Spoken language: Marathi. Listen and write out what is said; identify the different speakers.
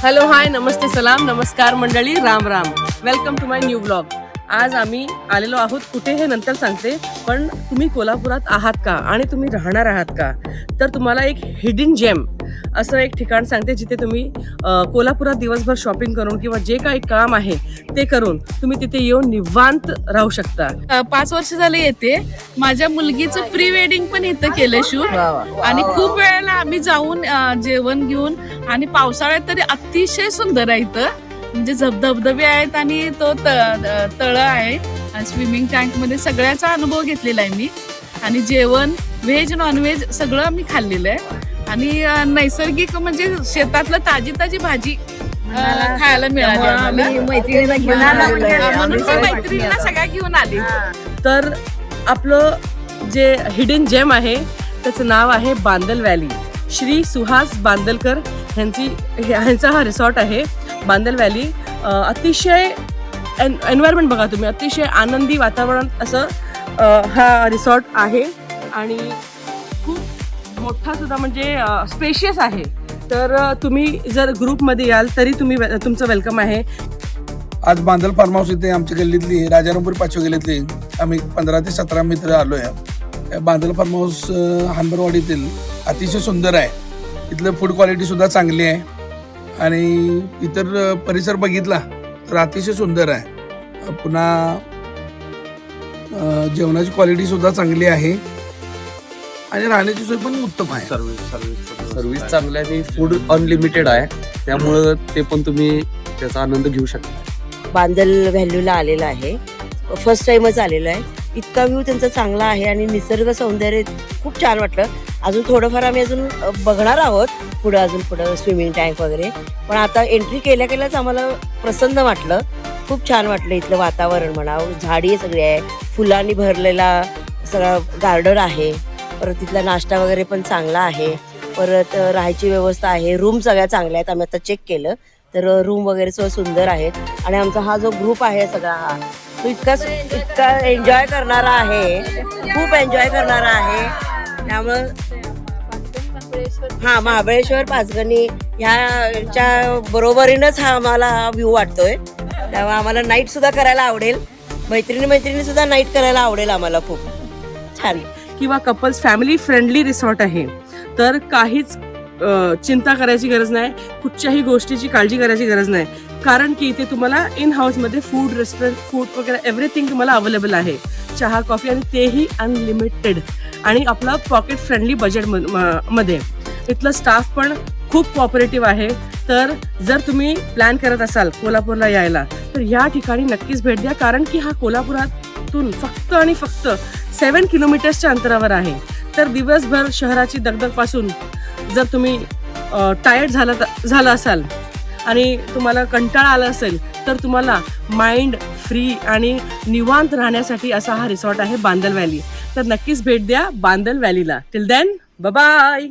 Speaker 1: हॅलो हाय नमस्ते सलाम नमस्कार मंडळी Ram Ram. Welcome to my new blog. आज आम्ही आलेलो आहोत कुठे हे नंतर सांगते, पण तुम्ही कोल्हापुरात आहात का आणि तुम्ही राहणार आहात का, तर तुम्हाला एक हिडन जेम असं एक ठिकाण सांगते जिथे तुम्ही कोल्हापुरात दिवसभर शॉपिंग करून किंवा जे काही काम आहे ते करून तुम्ही तिथे येऊन निवांत राहू शकता.
Speaker 2: 5 वर्ष झाले येते. माझ्या मुलगीचं प्री वेडिंग पण इथं केलं शूट आणि खूप वेळेला आम्ही जाऊन जेवण घेऊन आणि पावसाळ्यात तरी अतिशय सुंदर आहे इथं. म्हणजे धबधबे आहेत आणि तो तळ आहे. स्विमिंग टँक मध्ये सगळ्याचा अनुभव घेतलेला आहे मी. आणि जेवण व्हेज नॉनव्हेज सगळं आम्ही खाल्लेलं आहे. आणि नैसर्गिक म्हणजे शेतातलं ताजी ताजी भाजी खायला मिळाली. मैत्रिणीला सगळ्या घेऊन आली.
Speaker 1: तर आपलं जे हिडन जेम आहे त्याचं नाव आहे बांदल व्हॅली. श्री सुहास बांदलकर ह्यांचा हा रिसॉर्ट आहे बांदल व्हॅली. अतिशय एन्व्हायरमेंट बघा तुम्ही, अतिशय आनंदी वातावरण असं हा रिसॉर्ट आहे आणि खूप मोठा सुद्धा म्हणजे स्पेशियस आहे. तर तुम्ही जर ग्रुपमध्ये याल तरी तुमचं वेलकम आहे.
Speaker 3: आज बांदल फार्म हाऊस इथे आमच्या गल्लीतली राजारामपूर 5व्या गल्लीतली आम्ही 15 ते 17 मित्र आलो आहे. बांदल फार्म हाऊस हनबरवाडीतील अतिशय सुंदर आहे. इथलं फूड क्वालिटी सुद्धा चांगली आहे आणि इतर परिसर बघितला तर अतिशय सुंदर आहे. पुन्हा जेवणाची क्वालिटी सुद्धा चांगली आहे आणि राहण्याची सोय पण उत्तम आहे.
Speaker 4: सर्व्हिस चांगली आहे आणि फूड अनलिमिटेड आहे, त्यामुळं ते पण तुम्ही त्याचा आनंद घेऊ शकता.
Speaker 5: बांदल व्हॅल्यूला आलेला आहे. फर्स्ट टाइमच आलेला आहे. इतका व्ह्यू त्यांचा चांगला आहे आणि निसर्ग सौंदर्य खूप छान वाटलं. अजून थोडंफार आम्ही अजून बघणार आहोत पुढं स्विमिंग टँक वगैरे. पण आता एंट्री केल्याच आम्हाला प्रसन्न वाटलं. खूप छान वाटलं. इथलं वातावरण म्हणा, झाडी सगळी आहे, फुलांनी भरलेला सगळा गार्डन आहे. परत तिथला नाश्ता वगैरे पण चांगला आहे. परत राहायची व्यवस्था आहे. रूम सगळ्या चांगल्या आहेत. आम्ही आता चेक केलं तर रूम वगैरे सगळं सुंदर आहेत. आणि आमचा हा जो ग्रुप आहे सगळा हा तो इतका एन्जॉय करणारा आहे, खूप एन्जॉय करणारा आहे. त्यामुळं हा महाबळेश्वर पाचगणी ह्याच्या बरोबरीनंच हा आम्हाला व्ह्यू वाटतोय. त्यामुळे आम्हाला नाईट सुद्धा करायला आवडेल. मैत्रिणी सुद्धा नाईट करायला आवडेल आम्हाला. खूप छान.
Speaker 1: किंवा कपल्स फॅमिली फ्रेंडली रिसॉर्ट आहे. तर काहीच चिंता करायची गरज नाही, कुठच्याही गोष्टीची काळजी करायची गरज नाही, कारण की इथे तुम्हाला इन हाऊसमध्ये फूड वगैरे एव्हरीथिंग तुम्हाला अवेलेबल आहे. चहा कॉफी आणि तेही अनलिमिटेड आणि आपला पॉकेट फ्रेंडली बजेट मध्ये. इथलं स्टाफ पण खूप कॉपरेटिव्ह आहे. तर जर तुम्ही प्लॅन करत असाल कोल्हापूरला यायला तर या ठिकाणी नक्कीच भेट द्या, कारण की हा कोल्हापुरातून फक्त आणि फक्त 7 किलोमीटर्सच्या अंतरावर आहे. तर दिवसभर शहराची दगदगपासून जर तुम्ही टायर्ड झाला असाल आणि तुम्हाला कंटाळा आला असेल तर तुम्हाला माइंड फ्री आणि निवांत राहण्यासाठी असा हा रिसॉर्ट आहे बांदल व्हॅली. तर नक्कीच भेट द्या बांदल व्हॅलीला. Till then bye bye.